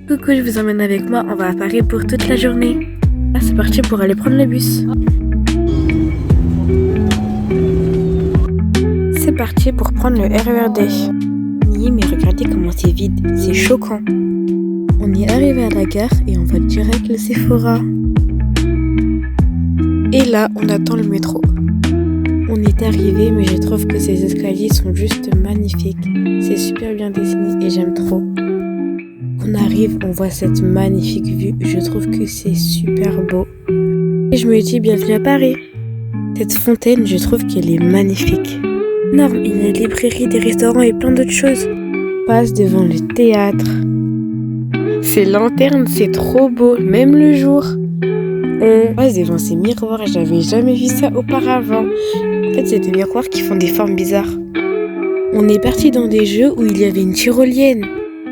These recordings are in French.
Coucou, je vous emmène avec moi, on va à Paris pour toute la journée. Ah, c'est parti pour aller prendre le bus. C'est parti pour prendre le RERD. Oui, mais regardez comment c'est vide, c'est choquant. On est arrivé à la gare et on va direct le Sephora. Et là, on attend le métro. On est arrivé, mais je trouve que ces escaliers sont juste magnifiques. C'est super bien dessiné et j'aime trop. On arrive, on voit cette magnifique vue. Je trouve que c'est super beau. Et je me dis bienvenue à Paris. Cette fontaine, je trouve qu'elle est magnifique. Énorme, il y a des librairies, des restaurants et plein d'autres choses. On passe devant le théâtre. Ces lanternes, c'est trop beau, même le jour. On passe devant ces miroirs, j'avais jamais vu ça auparavant. En fait, c'est des miroirs qui font des formes bizarres. On est parti dans des jeux où il y avait une tyrolienne,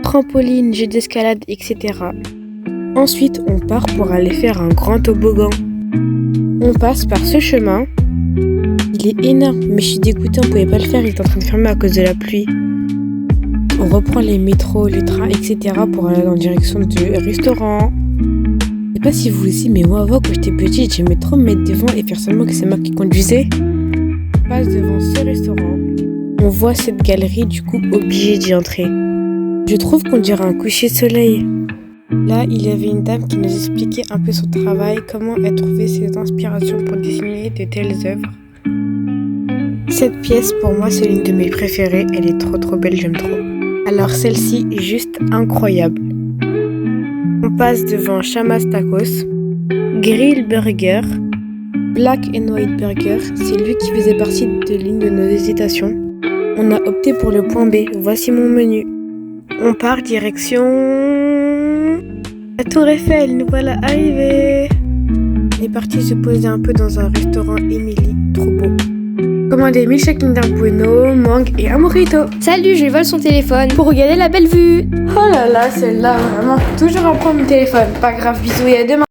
trampoline, jeu d'escalade, etc. Ensuite, on part pour aller faire un grand toboggan. On passe par ce chemin. Il est énorme, mais je suis dégoûtée, on pouvait pas le faire, il est en train de fermer à cause de la pluie. On reprend les métros, les trains, etc. pour aller en direction du restaurant. Je sais pas si vous aussi, mais moi avant, quand j'étais petite, j'aimais trop me mettre devant et faire seulement que c'est moi qui conduisais. On passe devant ce restaurant. On voit cette galerie, du coup, obligé d'y entrer. Je trouve qu'on dirait un coucher de soleil. Là, il y avait une dame qui nous expliquait un peu son travail, comment elle trouvait ses inspirations pour dessiner de telles œuvres. Cette pièce, pour moi, c'est l'une de mes préférées. Elle est trop belle, j'aime trop. Alors celle-ci est juste incroyable. On passe devant Chamas Tacos, Grill Burger, Black and White Burger. C'est lui qui faisait partie de l'une de nos hésitations. On a opté pour le point B. Voici mon menu. On part direction la Tour Eiffel. Nous voilà arrivés. On est parti se poser un peu dans un restaurant Emily. Trop beau. Commander milkshake Kinder Bueno, mangue et un mojito. Salut, je vole son téléphone pour regarder la belle vue. Oh là là, celle-là, vraiment. Toujours en prendre mon téléphone. Pas grave, bisous et à demain.